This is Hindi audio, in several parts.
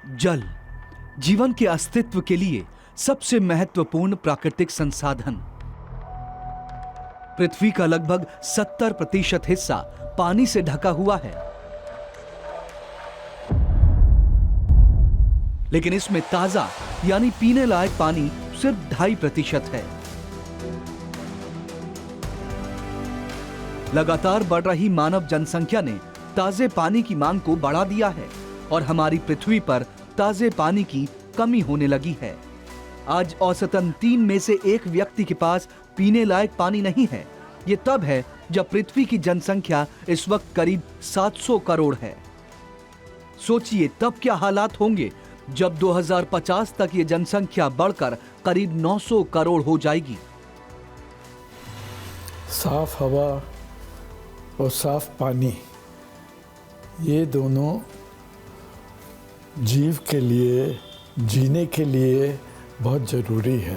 जल जीवन के अस्तित्व के लिए सबसे महत्वपूर्ण प्राकृतिक संसाधन। पृथ्वी का लगभग 70% हिस्सा पानी से ढका हुआ है, लेकिन इसमें ताजा यानी पीने लायक पानी सिर्फ 2.5% है। लगातार बढ़ रही मानव जनसंख्या ने ताजे पानी की मांग को बढ़ा दिया है और हमारी पृथ्वी पर ताजे पानी की कमी होने लगी है। आज औसतन 3 में से 1 व्यक्ति के पास पीने लायक पानी नहीं है। ये तब है जब पृथ्वी की जनसंख्या इस वक्त करीब 700 करोड़ है। सोचिए तब क्या हालात होंगे जब 2050 तक ये जनसंख्या बढ़कर करीब 900 करोड़ हो जाएगी। साफ हवा और साफ पानी, ये दोनों जीव के लिए, जीने के लिए बहुत ज़रूरी है।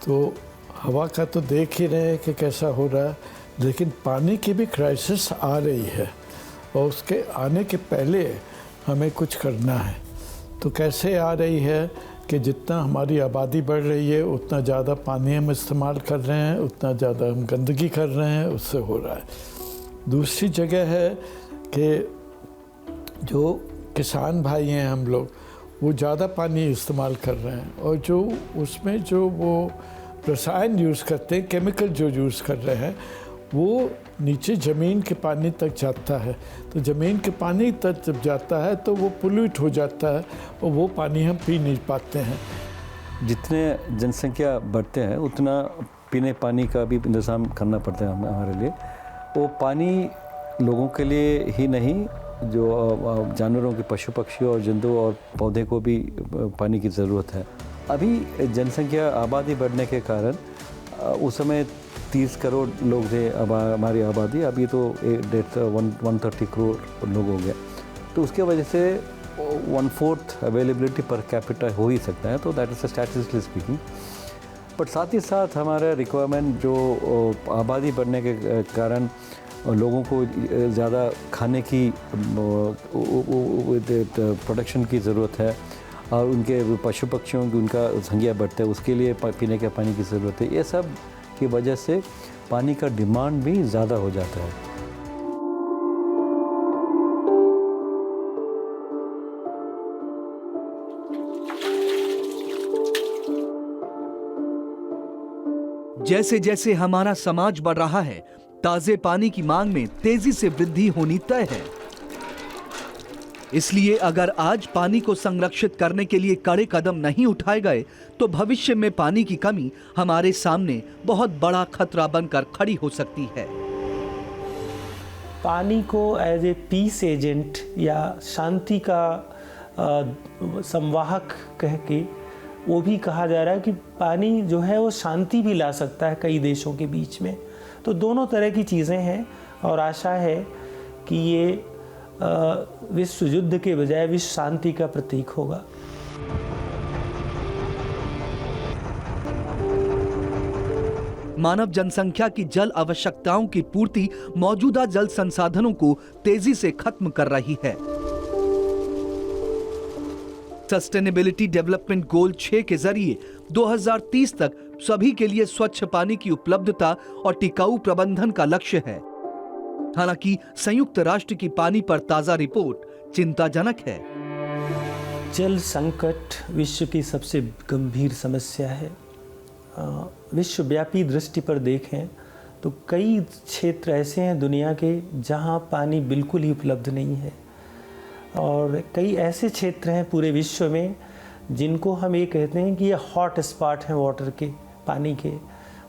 तो हवा का तो देख ही रहे हैं कि कैसा हो रहा है, लेकिन पानी की भी क्राइसिस आ रही है और उसके आने के पहले हमें कुछ करना है। तो कैसे आ रही है कि जितना हमारी आबादी बढ़ रही है उतना ज़्यादा पानी हम इस्तेमाल कर रहे हैं, उतना ज़्यादा हम गंदगी कर रहे हैं, उससे हो रहा है। दूसरी जगह है कि जो किसान भाई हैं हम लोग, वो ज़्यादा पानी इस्तेमाल कर रहे हैं और जो उसमें जो वो रसायन यूज़ करते हैं, केमिकल जो यूज़ कर रहे हैं, वो नीचे ज़मीन के पानी तक जाता है। तो ज़मीन के पानी तक जब जाता है तो वो पोल्यूट हो जाता है और वो पानी हम पी नहीं पाते हैं। जितने जनसंख्या बढ़ते हैं उतना पीने पानी का भी इंतज़ाम करना पड़ता है हमारे लिए। वो पानी लोगों के लिए ही नहीं, जो जानवरों के, पशु पक्षियों और जंतुओं और पौधे को भी पानी की ज़रूरत है। अभी जनसंख्या, आबादी बढ़ने के कारण उस समय 30 करोड़ लोग थे हमारी आबादी, अभी तो 130 करोड़ लोग हो गया। तो उसके वजह से 1/4 अवेलेबिलिटी पर कैपिटा हो ही सकता है। तो that is statistically speaking. But साथ ही साथ हमारा रिक्वायरमेंट, जो आबादी बढ़ने के कारण लोगों को ज़्यादा खाने की प्रोडक्शन की ज़रूरत है और उनके पशु पक्षियों की, उनका संख्या बढ़ता है, उसके लिए पीने के पानी की ज़रूरत है। ये सब की वजह से पानी का डिमांड भी ज़्यादा हो जाता है। जैसे जैसे हमारा समाज बढ़ रहा है, ताजे पानी की मांग में तेजी से वृद्धि होनी तय है। इसलिए अगर आज पानी को संरक्षित करने के लिए कड़े कदम नहीं उठाए गए तो भविष्य में पानी की कमी हमारे सामने बहुत बड़ा खतरा बनकर खड़ी हो सकती है। पानी को एज ए पीस एजेंट या शांति का संवाहक कह के वो भी कहा जा रहा है कि पानी जो है वो शांति भी ला सकता है कई देशों के बीच में। तो दोनों तरह की चीज़ें हैं और आशा है कि ये विश्व युद्ध के बजाय विश्व शांति का प्रतीक होगा। मानव जनसंख्या की जल आवश्यकताओं की पूर्ति मौजूदा जल संसाधनों को तेजी से खत्म कर रही है। सस्टेनेबिलिटी डेवलपमेंट गोल 6 के जरिए 2030 तक सभी के लिए स्वच्छ पानी की उपलब्धता और टिकाऊ प्रबंधन का लक्ष्य है। हालांकि संयुक्त राष्ट्र की पानी पर ताजा रिपोर्ट चिंताजनक है। जल संकट विश्व की सबसे गंभीर समस्या है। विश्वव्यापी दृष्टि पर देखें तो कई क्षेत्र ऐसे हैं दुनिया के जहां पानी बिल्कुल ही उपलब्ध नहीं है और कई ऐसे क्षेत्र हैं पूरे विश्व में जिनको हम ये कहते हैं कि ये हॉट स्पॉट हैं वाटर के, पानी के।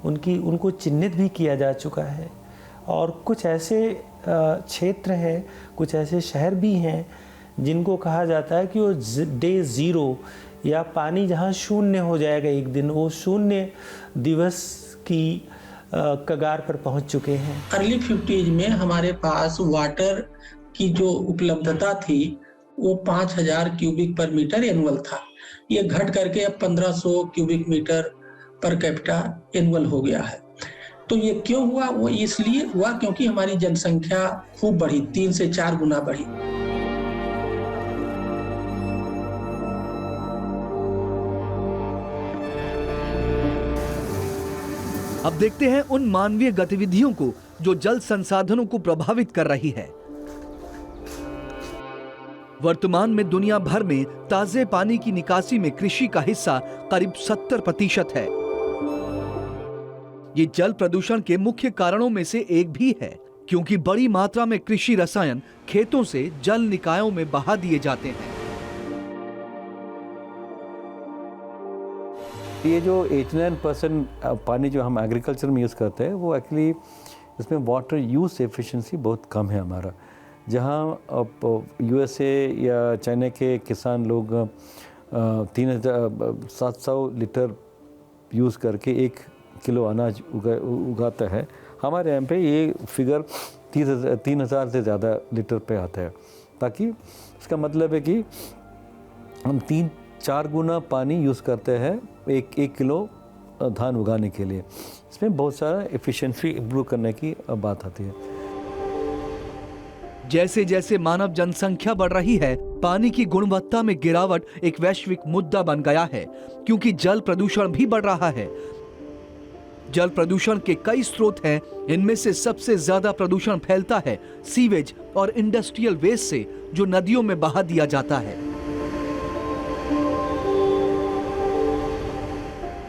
उनको चिन्हित भी किया जा चुका है और कुछ ऐसे क्षेत्र हैं, कुछ ऐसे शहर भी हैं जिनको कहा जाता है कि वो डे ज़ीरो या पानी जहाँ शून्य हो जाएगा एक दिन, वो शून्य दिवस की कगार पर पहुँच चुके हैं। अर्ली 50s में हमारे पास वाटर की जो उपलब्धता थी वो 5000 क्यूबिक पर मीटर एनुअल था। ये घट करके अब 1500 cubic metre per capita annual हो गया है। तो ये क्यों हुआ? वो इसलिए हुआ क्योंकि हमारी जनसंख्या खूब बढ़ी, 3 से 4 गुना बढ़ी। अब देखते हैं उन मानवीय गतिविधियों को जो जल संसाधनों को प्रभावित कर रही है। वर्तमान में दुनिया भर में ताजे पानी की निकासी में कृषि का हिस्सा करीब 70% है। ये जल प्रदूषण के मुख्य कारणों में से एक भी है, क्योंकि बड़ी मात्रा में कृषि रसायन खेतों से जल निकायों में बहा दिए जाते हैं। ये जो 89% पानी जो हम एग्रीकल्चर में यूज़ करते हैं वो एक्चुअली इसमें वाटर यूज़ एफिशिएंसी बहुत कम है हमारा। जहाँ यूएसए या चाइना के किसान लोग 3700 लीटर यूज़ करके 1 किलो अनाज उगाता है, हमारे यहाँ पे ये फिगर 3000 से ज़्यादा लीटर पे आता है। ताकि इसका मतलब है कि हम 3-4 गुना पानी यूज़ करते हैं एक किलो धान उगाने के लिए। इसमें बहुत सारा एफिशिएंसी इम्प्रूव करने की बात आती है। जैसे जैसे मानव जनसंख्या बढ़ रही है, पानी की गुणवत्ता में गिरावट एक वैश्विक मुद्दा बन गया है, क्योंकि जल प्रदूषण भी बढ़ रहा है। जल प्रदूषण के कई स्रोत हैं। इनमें से सबसे ज्यादा प्रदूषण फैलता है सीवेज और इंडस्ट्रियल वेस्ट से, जो नदियों में बहा दिया जाता है।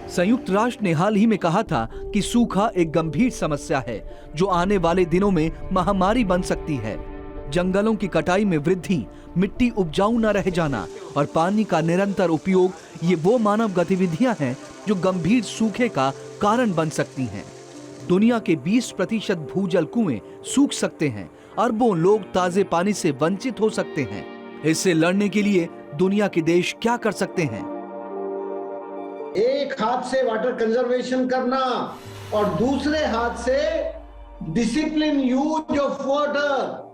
संयुक्त राष्ट्र ने हाल ही में कहा था कि सूखा एक गंभीर समस्या है जो आने वाले दिनों में महामारी बन सकती है। जंगलों की कटाई में वृद्धि, मिट्टी उपजाऊ न रह जाना और पानी का निरंतर उपयोग, ये वो मानव गतिविधियां हैं जो गंभीर सूखे का कारण बन सकती हैं। दुनिया के 20% भूजल कुएं सूख सकते हैं। अरबों लोग ताजे पानी से वंचित हो सकते हैं। इससे लड़ने के लिए दुनिया के देश क्या कर सकते हैं? एक हाथ से वाटर कंजर्वेशन करना और दूसरे हाथ से डिसिप्लिन यूज ऑफ वाटर।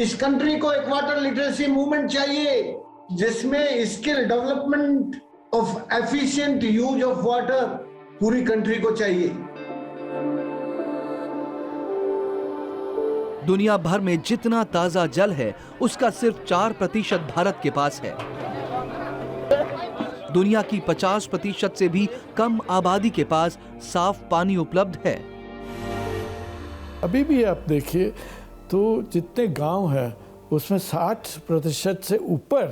इस कंट्री को एक वाटर लिटरेसी मूवमेंट चाहिए जिसमें skill development of efficient use of water पूरी कंट्री को चाहिए। दुनिया भर में जितना ताजा जल है उसका सिर्फ 4% भारत के पास है। दुनिया की 50% से भी कम आबादी के पास साफ पानी उपलब्ध है। अभी भी आप देखिए तो जितने गांव हैं उसमें 60% से ऊपर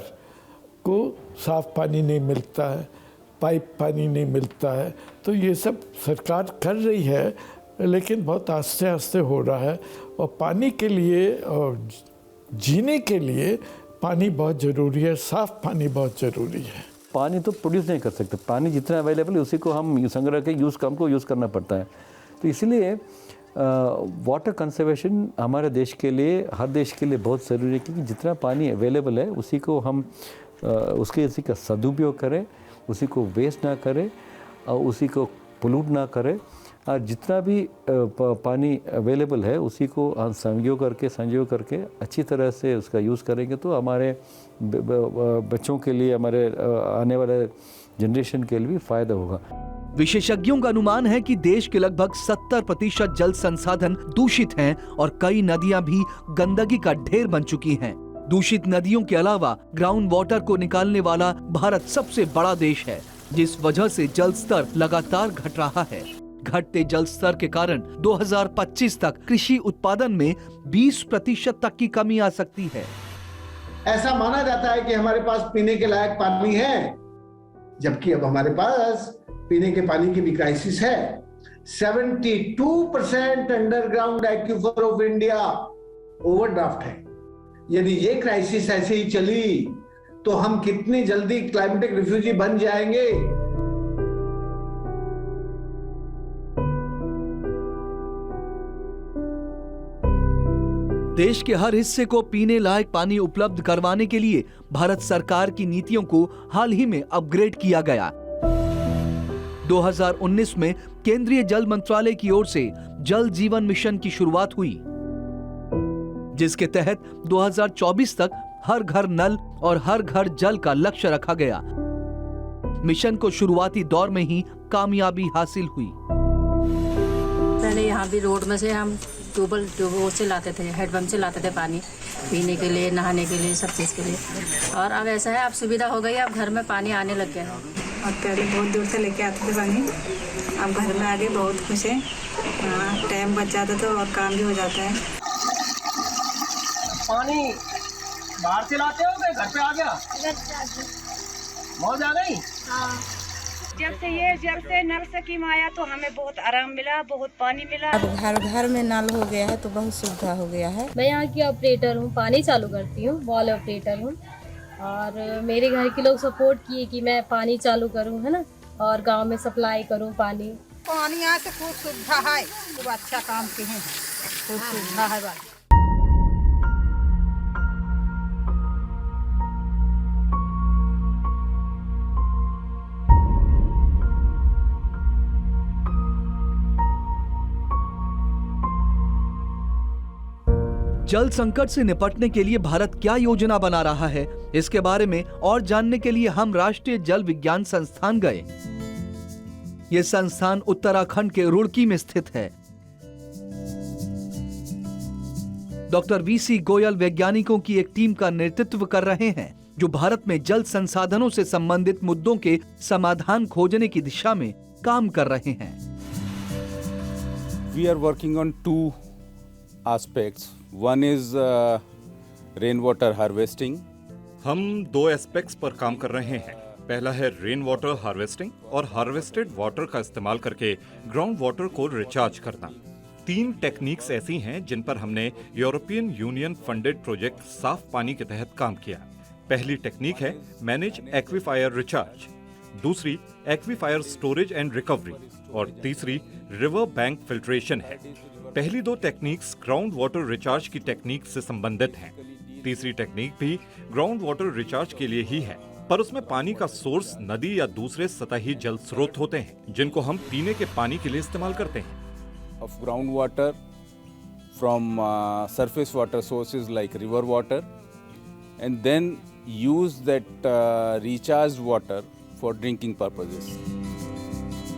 को साफ पानी नहीं मिलता है, पाइप पानी नहीं मिलता है। तो ये सब सरकार कर रही है, लेकिन बहुत आस्ते आस्ते हो रहा है। और पानी के लिए और जीने के लिए पानी बहुत ज़रूरी है, साफ पानी बहुत ज़रूरी है। पानी तो प्रोड्यूस नहीं कर सकते, पानी जितना अवेलेबल है उसी को हम संग्रह के हमको यूज़ करना पड़ता है। तो इसलिए वाटर कंजर्वेशन हमारे देश के लिए, हर देश के लिए बहुत ज़रूरी है, क्योंकि जितना पानी अवेलेबल है उसी को हम उसी का सदुपयोग करें, उसी को वेस्ट ना करें और उसी को पोल्यूट ना करें। और जितना भी पानी अवेलेबल है उसी को हम संजो करके अच्छी तरह से उसका यूज़ करेंगे तो हमारे बच्चों के लिए, हमारे आने वाले जनरेशन के लिए भी फ़ायदा होगा। विशेषज्ञों का अनुमान है कि देश के लगभग 70% जल संसाधन दूषित हैं और कई नदियां भी गंदगी का ढेर बन चुकी हैं। दूषित नदियों के अलावा ग्राउंड वाटर को निकालने वाला भारत सबसे बड़ा देश है, जिस वजह से जल स्तर लगातार घट रहा है। घटते जल स्तर के कारण 2025 तक कृषि उत्पादन में 20% तक की कमी आ सकती है। ऐसा माना जाता है कि हमारे पास पीने के लायक पानी है, जबकि अब हमारे पास पीने के पानी की भी क्राइसिस है। 72% underground aquifer of India overdraft है। यदि ये क्राइसिस ऐसे ही चली तो हम कितनी जल्दी क्लाइमेटिक रिफ्यूजी बन जाएंगे। देश के हर हिस्से को पीने लायक पानी उपलब्ध करवाने के लिए भारत सरकार की नीतियों को हाल ही में अपग्रेड किया गया। 2019 में केंद्रीय जल मंत्रालय की ओर से जल जीवन मिशन की शुरुआत हुई, जिसके तहत 2024 तक हर घर नल और हर घर जल का लक्ष्य रखा गया। मिशन को शुरुआती दौर में ही कामयाबी हासिल हुई। पहले यहाँ भी रोड में से हम ट्यूबवेल से लाते थे, हैंडपंप से लाते थे पानी पीने के लिए, नहाने के लिए, सब चीज़ के लिए। और अब ऐसा है, अब सुविधा हो गई है, अब घर में पानी आने लग गया है। और पहले बहुत दूर से लेके आते थे पानी, अब घर में आके बहुत खुश है। हाँ, टाइम बच जाता तो और काम भी हो जाता है। पानी बाहर से लाते हो गए, घर पे आ गया? मौज आ गई? हाँ। जब से नल स्कीम आया तो हमें बहुत आराम मिला, बहुत पानी मिला। अब घर घर में नल हो गया है तो बहुत सुविधा हो गया है। मैं यहाँ की ऑपरेटर हूँ, पानी चालू करती हूँ, बॉल ऑपरेटर हूँ। और मेरे घर के लोग सपोर्ट किए कि मैं पानी चालू करूँ, है ना, और गांव में सप्लाई करूँ पानी। पानी यहाँ से खूब सुविधा है, खूब अच्छा काम किए हैं, खूब सुविधा है बात। जल संकट से निपटने के लिए भारत क्या योजना बना रहा है, इसके बारे में और जानने के लिए हम राष्ट्रीय जल विज्ञान संस्थान गए। यह संस्थान उत्तराखंड के रुड़की में स्थित है। डॉक्टर वीसी गोयल वैज्ञानिकों की एक टीम का नेतृत्व कर रहे हैं, जो भारत में जल संसाधनों से संबंधित मुद्दों के समाधान खोजने की दिशा में काम कर रहे हैं। We are working on two aspects. One is rain water harvesting. हम दो एस्पेक्ट्स पर काम कर रहे हैं। पहला है रेन वाटर हार्वेस्टिंग और हार्वेस्टेड वाटर का इस्तेमाल करके ग्राउंड वाटर को रिचार्ज करना। 3 टेक्निक्स ऐसी हैं जिन पर हमने यूरोपियन यूनियन फंडेड प्रोजेक्ट साफ पानी के तहत काम किया। पहली टेक्निक है मैनेज एक्वीफायर रिचार्ज, दूसरी एक्वीफायर स्टोरेज एंड रिकवरी और तीसरी रिवर बैंक फिल्ट्रेशन है। पहली 2 टेक्निक्स ग्राउंड वाटर रिचार्ज की टेक्निक से संबंधित हैं। तीसरी टेक्निक भी ग्राउंड वाटर रिचार्ज के लिए ही है, पर उसमें पानी का सोर्स नदी या दूसरे सतही जल स्रोत होते हैं, जिनको हम पीने के पानी के लिए इस्तेमाल करते हैं। Of groundwater from surface water sources like river water, and then use that recharged water for drinking purposes.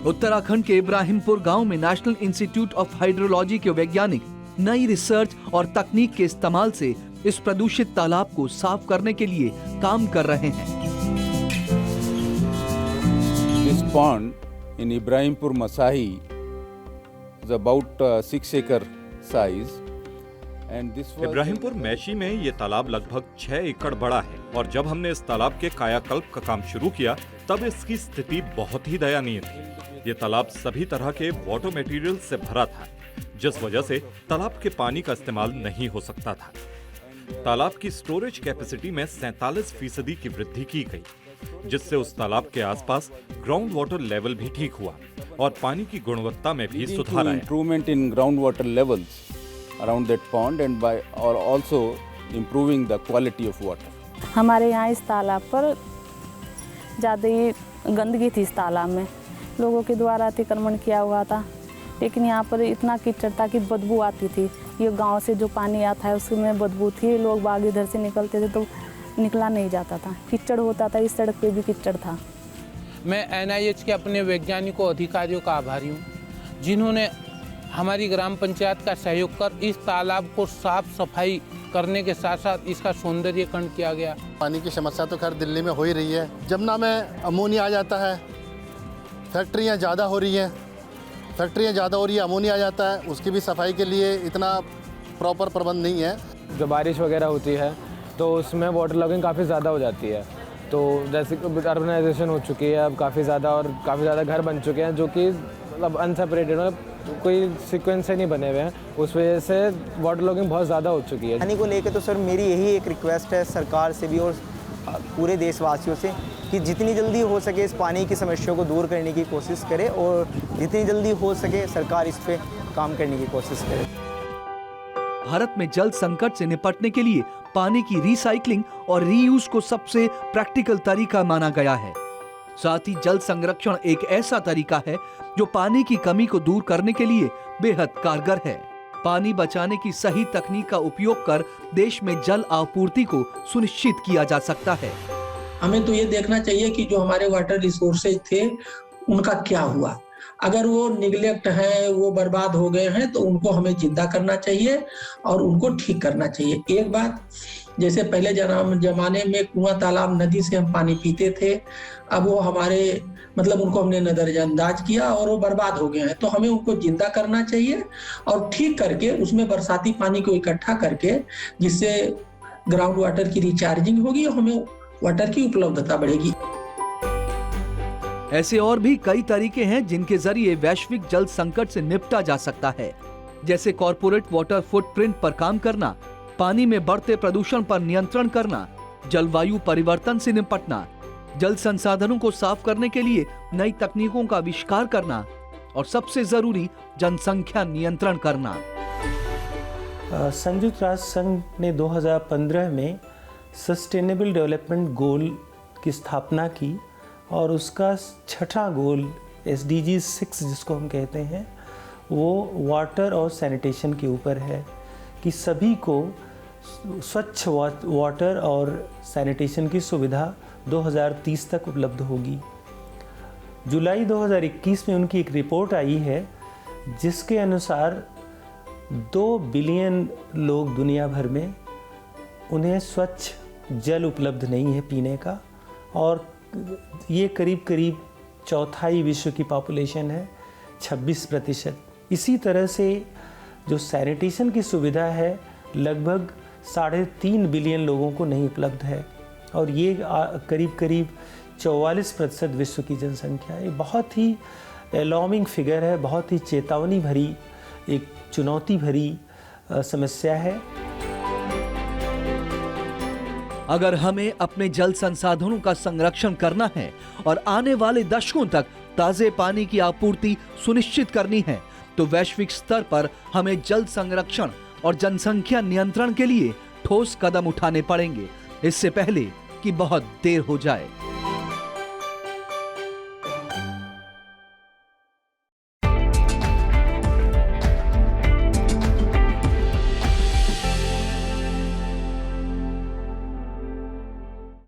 Uttarakhand के इब्राहिमपुर गांव में नेशनल इंस्टीट्यूट ऑफ हाइड्रोलॉजी के वैज्ञानिक नई रिसर्च और तकनीक के इस्तेमाल से इस प्रदूषित तालाब को साफ करने के लिए काम कर रहे हैं। This pond in Ibrahimpur Masahi is about 6 acre size, and this was Ibrahimpur meshy में ये तालाब लगभग 6 एकड़ बड़ा है और जब हमने इस तालाब के कायाकल्प का काम शुरू किया तब इसकी स्थिति बहुत ही दयनीय थी। ये तालाब सभी तरह के वाटर मटेरियल से भरा था, जिस वजह से तालाब के पानी का इस्तेमाल नहीं हो सकता था। तालाब की स्टोरेज कैपेसिटी में 47% की वृद्धि की गई, जिससे उस तालाब के आसपास ग्राउंड वाटर लेवल भी ठीक हुआ और पानी की गुणवत्ता में भी सुधार आया। Improvement in groundwater levels around that pond and by or also improving the quality of water. हमारे यहाँ इस तालाब पर ज़्यादा ही गंदगी थी। इस तालाब में लोगों के द्वारा अतिक्रमण किया हुआ था, लेकिन यहाँ पर इतना कीचड़ था कि बदबू आती थी। ये गांव से जो पानी आता है उसमें बदबू थी, लोग बाग इधर से निकलते थे तो निकला नहीं जाता था, कीचड़ होता था, इस सड़क पे भी कीचड़ था। मैं NIH के अपने वैज्ञानिकों अधिकारियों का आभारी हूँ, जिन्होंने हमारी ग्राम पंचायत का सहयोग कर इस तालाब को साफ सफाई करने के साथ साथ इसका सौंदर्यीकरण किया गया। पानी की समस्या तो खैर दिल्ली में हो ही रही है। जमुना में अमोनिया आ जाता है, फैक्ट्रियाँ ज़्यादा हो रही हैं, अमोनिया आ जाता है, उसकी भी सफाई के लिए इतना प्रॉपर प्रबंध नहीं है। जब बारिश वगैरह होती है तो उसमें वाटर लॉगिंग काफ़ी ज़्यादा हो जाती है। तो जैसे अर्बनाइजेशन हो चुकी है अब काफ़ी ज़्यादा, और काफ़ी ज़्यादा घर बन चुके हैं जो कि मतलब अनसेपरेटेड, मतलब कोई सीक्वेंस से नहीं बने हुए हैं, उस वजह से वाटर लॉगिंग बहुत ज़्यादा हो चुकी है। पानी को लेकर तो सर मेरी यही एक रिक्वेस्ट है सरकार से भी और पूरे देशवासियों से कि जितनी जल्दी हो सके इस पानी की समस्या को दूर करने की कोशिश करे और जितनी जल्दी हो सके सरकार इस पे काम करने की कोशिश करे। भारत में जल संकट से निपटने के लिए पानी की रिसाइकलिंग और रीयूज को सबसे प्रैक्टिकल तरीका माना गया है। साथ ही जल संरक्षण एक ऐसा तरीका है जो पानी की कमी को दूर करने के लिए बेहद कारगर है। पानी बचाने की सही तकनीक का उपयोग कर देश में जल आपूर्ति को सुनिश्चित किया जा सकता है। हमें तो ये देखना चाहिए कि जो हमारे वाटर रिसोर्सेज थे उनका क्या हुआ। अगर वो निगलेक्ट है, वो बर्बाद हो गए हैं, तो उनको हमें जिंदा करना चाहिए और उनको ठीक करना चाहिए। एक बात जैसे पहले जमाने में कुआं तालाब नदी से हम पानी पीते थे, अब वो हमारे मतलब उनको हमने नजरअंदाज किया और वो बर्बाद हो गए हैं। तो हमें उनको जिंदा करना चाहिए और ठीक करके उसमें बरसाती पानी को इकट्ठा करके, जिससे ग्राउंड वाटर की रिचार्जिंग होगी और हमें वाटर की उपलब्धता बढ़ेगी। ऐसे और भी कई तरीके हैं जिनके जरिए वैश्विक जल संकट से निपटा जा सकता है, जैसे कॉर्पोरेट वाटर फुटप्रिंट पर काम करना, पानी में बढ़ते प्रदूषण पर नियंत्रण करना, जलवायु परिवर्तन से निपटना, जल संसाधनों को साफ करने के लिए नई तकनीकों का आविष्कार करना और सबसे जरूरी जनसंख्या नियंत्रण करना। संयुक्त राष्ट्र संघ ने 2015 में सस्टेनेबल डेवलपमेंट गोल की स्थापना की और उसका 6वां गोल SDG 6 जिसको हम कहते हैं, वो वाटर और सैनिटेशन के ऊपर है कि सभी को स्वच्छ वाटर और सैनिटेशन की सुविधा 2030 तक उपलब्ध होगी। जुलाई 2021 में उनकी एक रिपोर्ट आई है जिसके अनुसार 2 बिलियन लोग दुनिया भर में उन्हें स्वच्छ जल उपलब्ध नहीं है पीने का, और ये करीब करीब चौथाई विश्व की पॉपुलेशन है, 26%। इसी तरह से जो सैनिटेशन की सुविधा है लगभग 3.5 बिलियन लोगों को नहीं उपलब्ध है, और ये करीब करीब 44% विश्व की जनसंख्या है। बहुत ही अलार्मिंग फिगर है, बहुत ही चेतावनी भरी, एक चुनौती भरी समस्या है। अगर हमें अपने जल संसाधनों का संरक्षण करना है और आने वाले दशकों तक ताजे पानी की आपूर्ति सुनिश्चित करनी है, तो वैश्विक स्तर पर हमें जल संरक्षण और जनसंख्या नियंत्रण के लिए ठोस कदम उठाने पड़ेंगे, इससे पहले कि बहुत देर हो जाए।